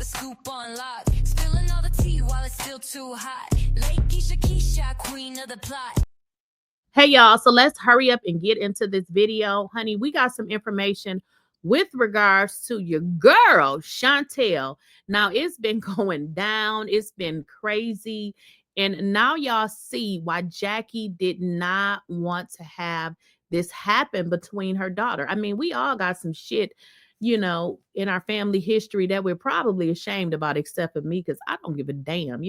the scoop on lock. Spilling all the tea while it's still too hot. Lakeysha Keysha, queen of the plot. Hey, y'all. So let's hurry up and get into this video. Honey, we got some information with regards to your girl, Chantel. Now, it's been going down. It's been crazy. And now y'all see why Jackie did not want to have this happen between her daughter. I mean, we all got some shit, in our family history that we're probably ashamed about, except for me, because I don't give a damn.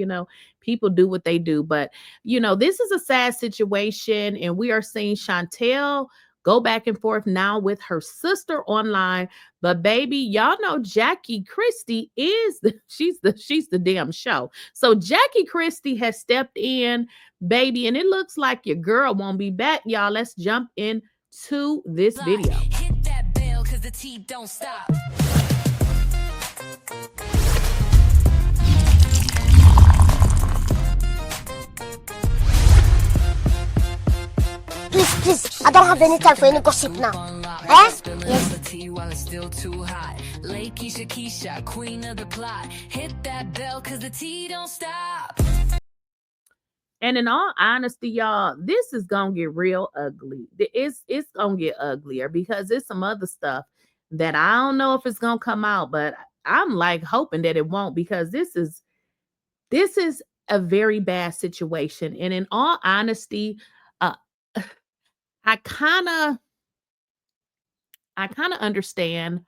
People do what they do. But, this is a sad situation. And we are seeing Chantel go back and forth now with her sister online. But baby, y'all know Jackiechristie she's the damn show. So Jackiechristie has stepped in, baby, and it looks like your girl won't be back. Y'all, let's jump into this video. Hit that bell cause the tea don't stop. Please, I don't have any time for any gossip now. Yes. While it's still too hot. Lakeysha Keysha, queen of the plot. Hit that bell cause the tea don't stop. And in all honesty, y'all, this is gonna get real ugly. It's gonna get uglier because there's some other stuff that I don't know if it's gonna come out, but I'm like hoping that it won't, because this is a very bad situation. And in all honesty, I kind of understand,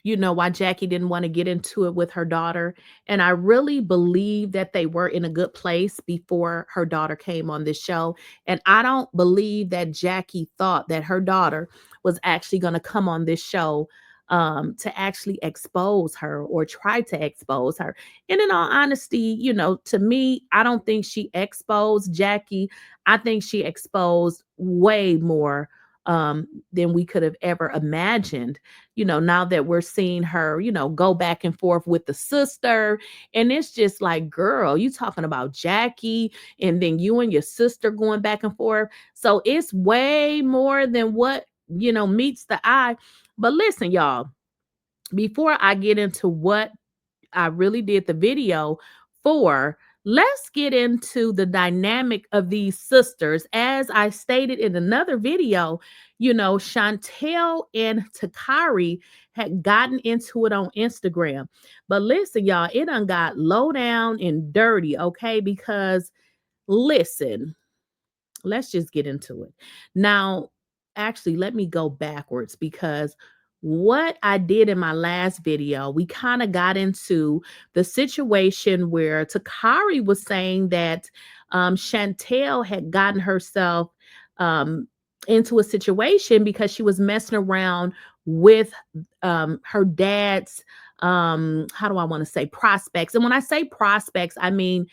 why Jackie didn't want to get into it with her daughter. And I really believe that they were in a good place before her daughter came on this show. And I don't believe that Jackie thought that her daughter was actually going to come on this show to actually expose her or try to expose her. And in all honesty, to me, I don't think she exposed Jackie. I think she exposed way more than we could have ever imagined, now that we're seeing her, go back and forth with the sister. And it's just like, girl, you talking about Jackie and then you and your sister going back and forth. So it's way more than what, meets the eye. But listen, y'all, before I get into what I really did the video for, let's get into the dynamic of these sisters. As I stated in another video, Chantel and Hta'Kari had gotten into it on Instagram. But listen, y'all, it done got low down and dirty, okay? Because listen, let's just get into it. Now, actually, let me go backwards, because what I did in my last video, we kind of got into the situation where Hta'Kari was saying that Chantel had gotten herself into a situation because she was messing around with her dad's, how do I want to say, prospects. And when I say prospects, I mean,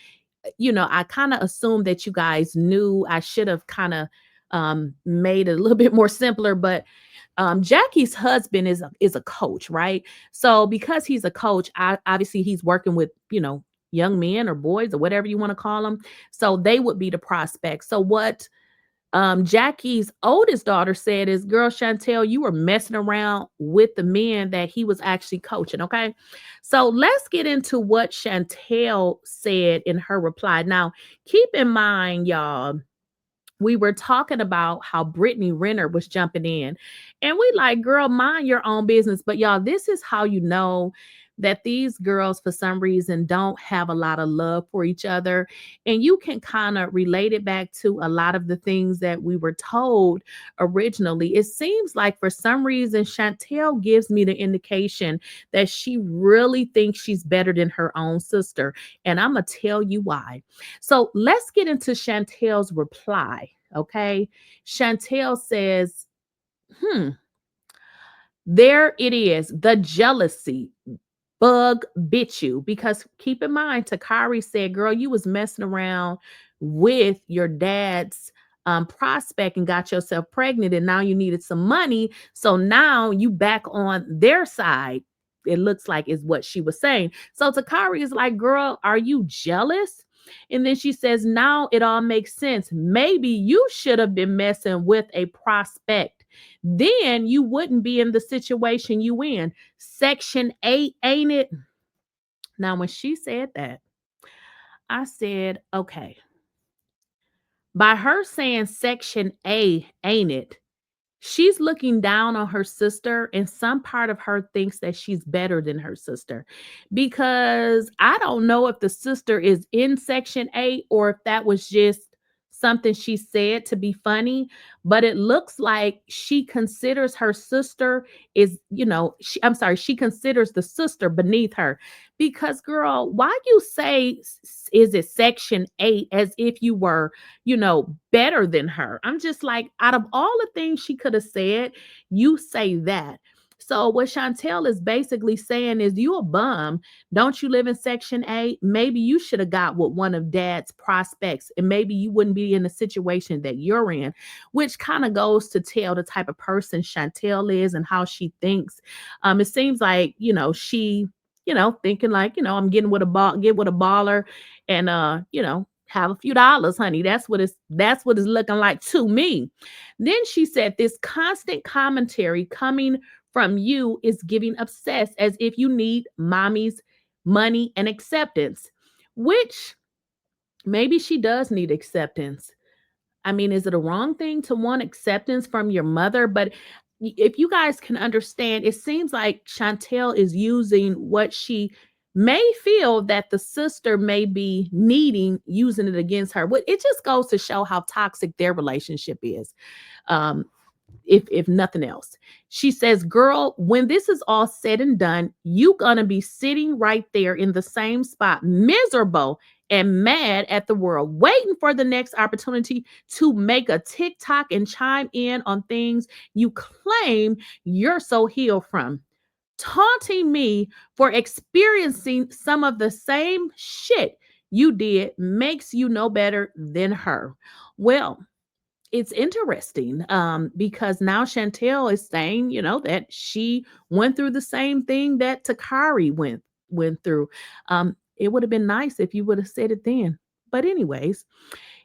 I kind of assumed that you guys knew. I should have kind of made it a little bit more simpler, but Jackie's husband is a coach, right? So because he's a coach, obviously he's working with, young men or boys or whatever you want to call them. So they would be the prospects. So what Jackie's oldest daughter said is, girl, Chantel, you were messing around with the men that he was actually coaching. Okay. So let's get into what Chantel said in her reply. Now, keep in mind, y'all, we were talking about how Brittanyrenner was jumping in, and we like, girl, mind your own business. But y'all, this is how you know that these girls, for some reason, don't have a lot of love for each other. And you can kind of relate it back to a lot of the things that we were told originally. It seems like for some reason, Chantel gives me the indication that she really thinks she's better than her own sister. And I'm going to tell you why. So let's get into Chantel's reply. Okay. Chantel says, there it is. The jealousy bug bit you, because keep in mind, Hta'Kari said, girl, you was messing around with your dad's prospect and got yourself pregnant, and now you needed some money. So now you back on their side. It looks like is what she was saying. So Hta'Kari is like, girl, are you jealous? And then she says, now it all makes sense. Maybe you should have been messing with a prospect. Then you wouldn't be in the situation you in. Section 8, ain't it? Now, when she said that, I said, okay, by her saying section A, ain't it? She's looking down on her sister, and some part of her thinks that she's better than her sister. Because I don't know if the sister is in section 8 or if that was just something she said to be funny, but it looks like she considers her sister is, I'm sorry, she considers the sister beneath her. Because girl, why you say is it section 8 as if you were better than her? I'm just like, out of all the things she could have said, you say that. So what Chantel is basically saying is, you a bum. Don't you live in section 8? Maybe you should have got with one of dad's prospects, and maybe you wouldn't be in the situation that you're in, which kind of goes to tell the type of person Chantel is and how she thinks. It seems like, she, thinking like, I'm getting with get with a baller and, have a few dollars, honey. That's what it's looking like to me. Then she said, this constant commentary coming from you is giving obsessed, as if you need mommy's money and acceptance, which maybe she does need acceptance. I mean, is it a wrong thing to want acceptance from your mother? But if you guys can understand, it seems like Chantel is using what she may feel that the sister may be needing, using it against her. But it just goes to show how toxic their relationship is. If nothing else. She says, girl, when this is all said and done, you gonna be sitting right there in the same spot, miserable and mad at the world, waiting for the next opportunity to make a TikTok and chime in on things you claim you're so healed from. Taunting me for experiencing some of the same shit you did makes you no better than her. Well, it's interesting because now Chantel is saying, that she went through the same thing that Takari went through. It would have been nice if you would have said it then. But anyways,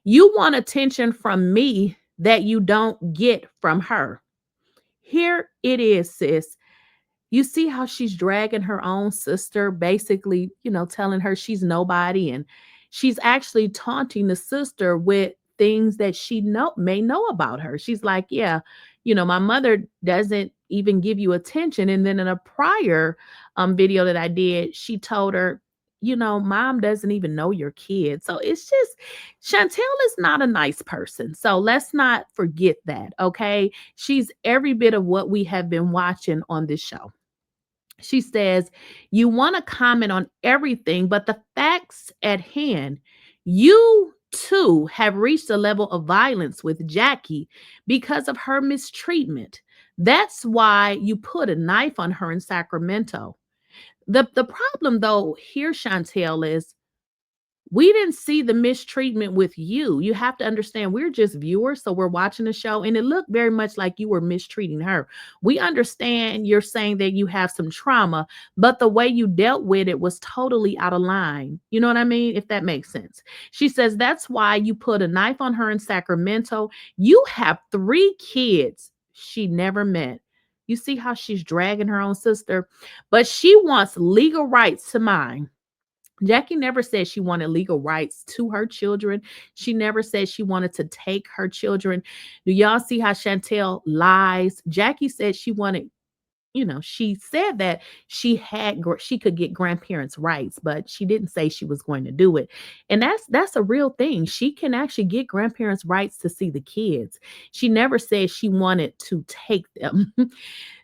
you want attention from me that you don't get from her. Here it is, sis. You see how she's dragging her own sister, basically, telling her she's nobody, and she's actually taunting the sister with things that she may know about her. She's like, yeah, my mother doesn't even give you attention. And then in a prior video that I did, she told her, mom doesn't even know your kid. So it's just, Chantel is not a nice person. So let's not forget that. Okay. She's every bit of what we have been watching on this show. She says, you want to comment on everything, but the facts at hand, you too have reached a level of violence with Jackie because of her mistreatment. That's why you put a knife on her in Sacramento. The problem though here, Chantel, is we didn't see the mistreatment with you. You have to understand, we're just viewers, so we're watching the show, and it looked very much like you were mistreating her. We understand you're saying that you have some trauma, but the way you dealt with it was totally out of line. You know what I mean? If that makes sense. She says that's why you put a knife on her in Sacramento. You have 3 kids she never met. You see how she's dragging her own sister, but she wants legal rights to mine. Jackie never said she wanted legal rights to her children. She never said she wanted to take her children. Do y'all see how Chantel lies? Jackie said she wanted, she said that she could get grandparents' rights, but she didn't say she was going to do it. And that's a real thing. She can actually get grandparents' rights to see the kids. She never said she wanted to take them.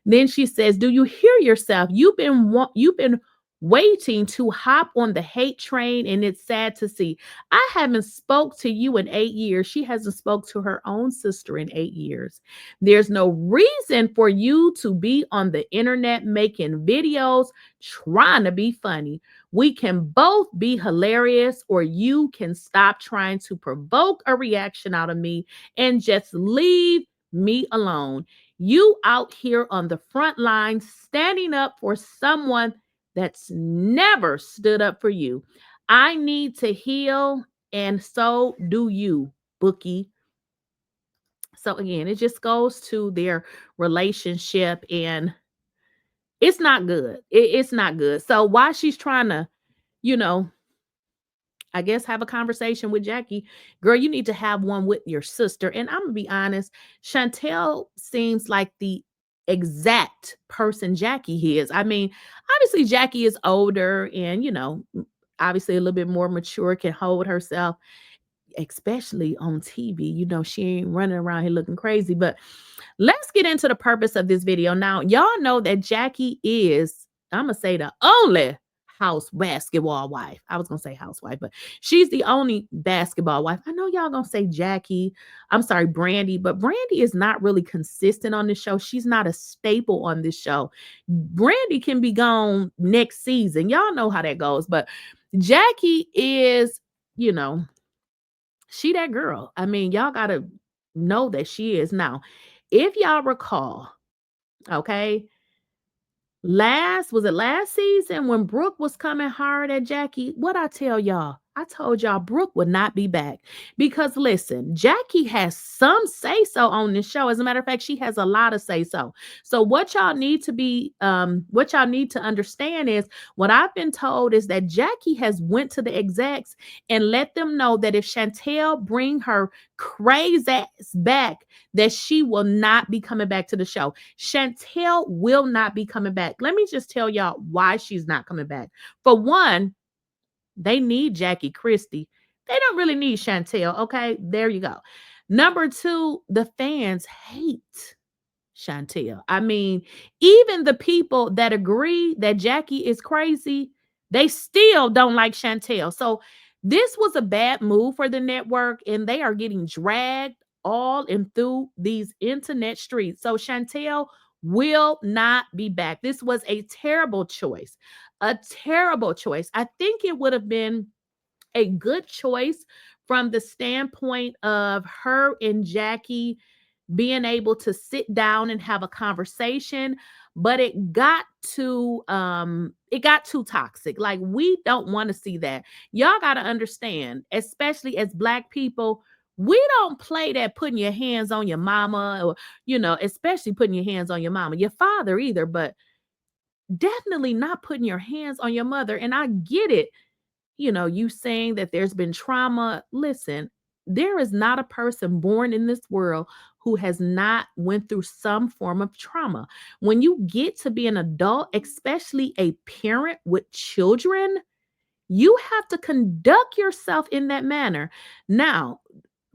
Then she says, do you hear yourself? You've been waiting to hop on the hate train, and it's sad to see. I haven't spoke to you in 8 years. She hasn't spoke to her own sister in 8 years. There's no reason for you to be on the internet making videos trying to be funny. We can both be hilarious, or you can stop trying to provoke a reaction out of me and just leave me alone. You out here on the front line standing up for someone that's never stood up for you. I need to heal, and so do you, Bookie. So again, it just goes to their relationship, and it's not good. It's not good. So while she's trying to, you know, I guess have a conversation with Jackie. Girl, you need to have one with your sister. And I'm gonna be honest, Chantel seems like the exact person Jackie is. I mean, obviously Jackie is older and, obviously a little bit more mature, can hold herself, especially on TV. She ain't running around here looking crazy. But let's get into the purpose of this video. Now, y'all know that Jackie is, I'm going to say, the only house basketball wife. I was going to say housewife, but she's the only basketball wife. I know y'all going to say Jackie, I'm sorry, Brandy, but Brandy is not really consistent on this show. She's not a staple on this show. Brandy can be gone next season. Y'all know how that goes, but Jackie is, she that girl. I mean, y'all got to know that she is. Now, if y'all recall, okay, last season when Brooke was coming hard at Jackie? What I tell y'all? I told y'all Brooke would not be back because listen, Jackie has some say so on this show. As a matter of fact, she has a lot of say so. So what y'all need to understand is what I've been told is that Jackie has went to the execs and let them know that if Chantel bring her crazy ass back, that she will not be coming back to the show. Chantel will not be coming back. Let me just tell y'all why she's not coming back. For one, they need Jackiechristie. They don't really need Chantel. Okay, there you go. Number two, the fans hate Chantel. I mean, even the people that agree that Jackie is crazy, they still don't like Chantel. So this was a bad move for the network, and they are getting dragged all and through these internet streets. So Chantel will not be back. This was a terrible choice. A terrible choice. I think it would have been a good choice from the standpoint of her and Jackie being able to sit down and have a conversation, but it got too toxic. Like, we don't want to see that. Y'all got to understand, especially as Black people, we don't play that putting your hands on your mama, or especially putting your hands on your mama, your father either, but definitely not putting your hands on your mother. And I get it. You saying that there's been trauma. Listen, there is not a person born in this world who has not went through some form of trauma. When you get to be an adult, especially a parent with children, you have to conduct yourself in that manner. Now,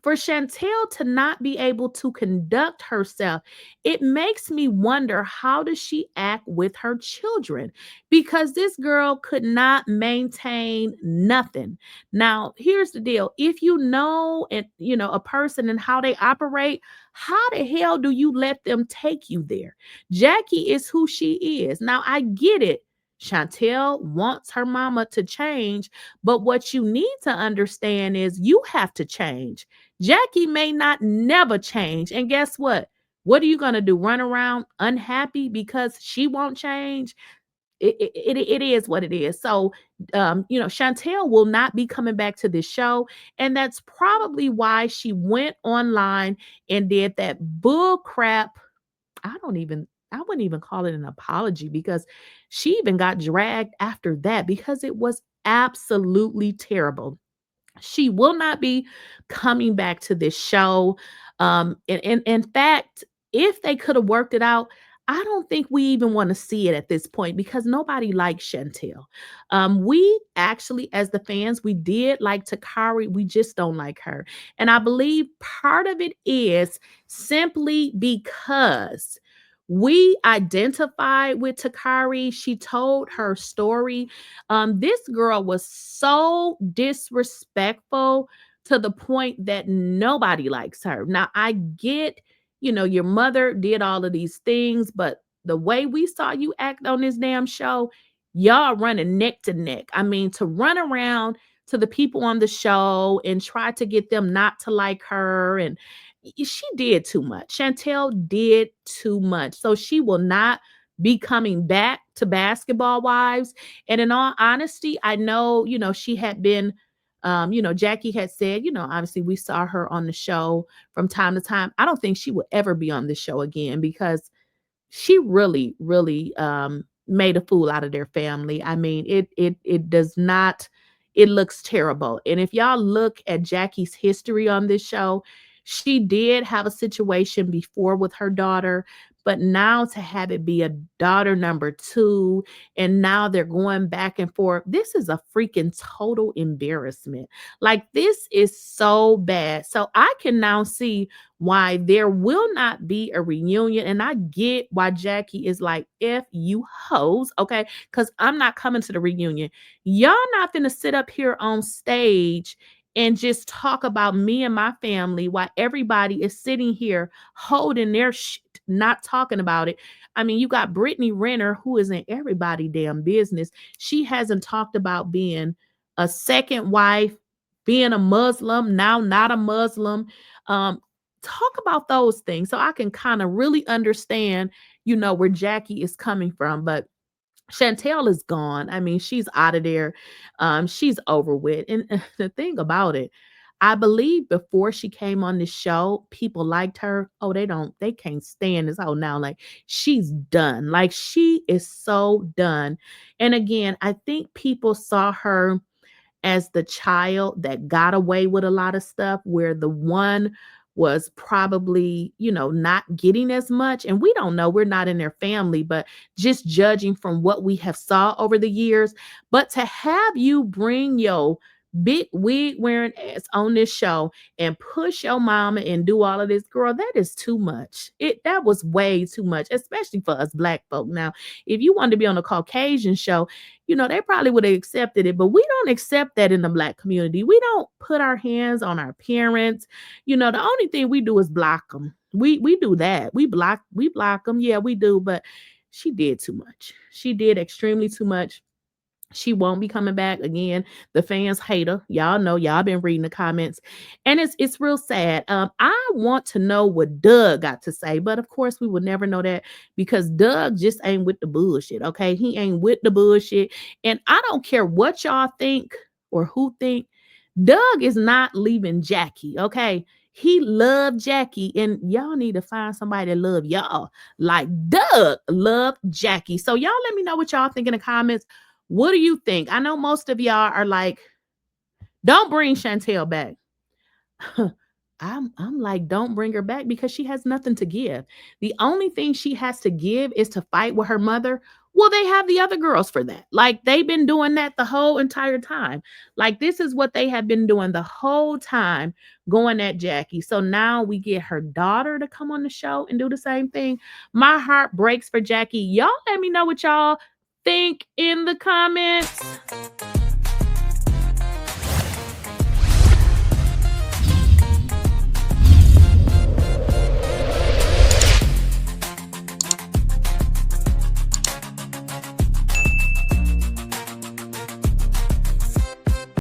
for Chantel to not be able to conduct herself, it makes me wonder, how does she act with her children? Because this girl could not maintain nothing. Now, here's the deal. If you know a person and how they operate, how the hell do you let them take you there? Jackie is who she is. Now, I get it. Chantel wants her mama to change, but what you need to understand is you have to change. Jackie may not never change. And guess what? What are you going to do? Run around unhappy because she won't change? It is what it is. So, Chantel will not be coming back to this show. And that's probably why she went online and did that bull crap. I wouldn't even call it an apology, because she even got dragged after that because it was absolutely terrible. She will not be coming back to this show. In fact, if they could have worked it out, I don't think we even want to see it at this point, because nobody likes Chantel. We actually, as the fans, we did like 𝐾𝐨. We just don't like her. And I believe part of it is simply because we identified with 𝐾𝐨. She told her story. This girl was so disrespectful to the point that nobody likes her. Now, I get, your mother did all of these things, but the way we saw you act on this damn show, y'all running neck to neck. I mean, to run around to the people on the show and try to get them not to like her, and she did too much. Chantel did too much. So she will not be coming back to Basketball Wives. And in all honesty, I know, she had been, Jackie had said, obviously we saw her on the show from time to time. I don't think she will ever be on the show again, because she really, really made a fool out of their family. I mean, it does not, it looks terrible. And if y'all look at Jackie's history on this show, she did have a situation before with her daughter, but now to have it be a daughter number two, and now they're going back and forth. This is a freaking total embarrassment. Like, this is so bad. So I can now see why there will not be a reunion. And I get why Jackie is like, F you hoes, okay? Because I'm not coming to the reunion. Y'all not gonna sit up here on stage and just talk about me and my family while everybody is sitting here holding their shit, not talking about it. I mean, you got Brittany Renner, who is in everybody damn business. She hasn't talked about being a second wife, being a Muslim, now not a Muslim. Talk about those things so I can kind of really understand, where Jackie is coming from. But Chantel is gone. I mean, she's out of there. She's over with. And the thing about it, I believe before she came on the show, people liked her. Oh, they can't stand this. Oh, now, like, she's done. Like, she is so done. And again, I think people saw her as the child that got away with a lot of stuff, where the one was probably, not getting as much. And we don't know, we're not in their family, but just judging from what we have saw over the years. But to have you bring your big wig wearing ass on this show and push your mama and do all of this, girl, that is too much. That was way too much, especially for us Black folk. Now, if you wanted to be on a Caucasian show, they probably would have accepted it, but we don't accept that in the Black community. We don't put our hands on our parents. The only thing we do is block them. We do that. We block them. Yeah, we do. But she did too much. She did extremely too much. She won't be coming back again. The fans hate her. Y'all know, y'all been reading the comments. And it's real sad. I want to know what Doug got to say, but of course we will never know that because Doug just ain't with the bullshit. Okay. He ain't with the bullshit. And I don't care what y'all think or who think. Doug is not leaving Jackie. Okay. He loved Jackie, and y'all need to find somebody that love y'all like Doug loved Jackie. So y'all let me know what y'all think in the comments. What do you think? I know most of y'all are like, don't bring Chantel back. I'm like, don't bring her back because she has nothing to give. The only thing she has to give is to fight with her mother. Well, they have the other girls for that. Like, they've been doing that the whole entire time. Like, this is what they have been doing the whole time, going at Jackie. So now we get her daughter to come on the show and do the same thing. My heart breaks for Jackie. Y'all let me know what y'all think in the comments.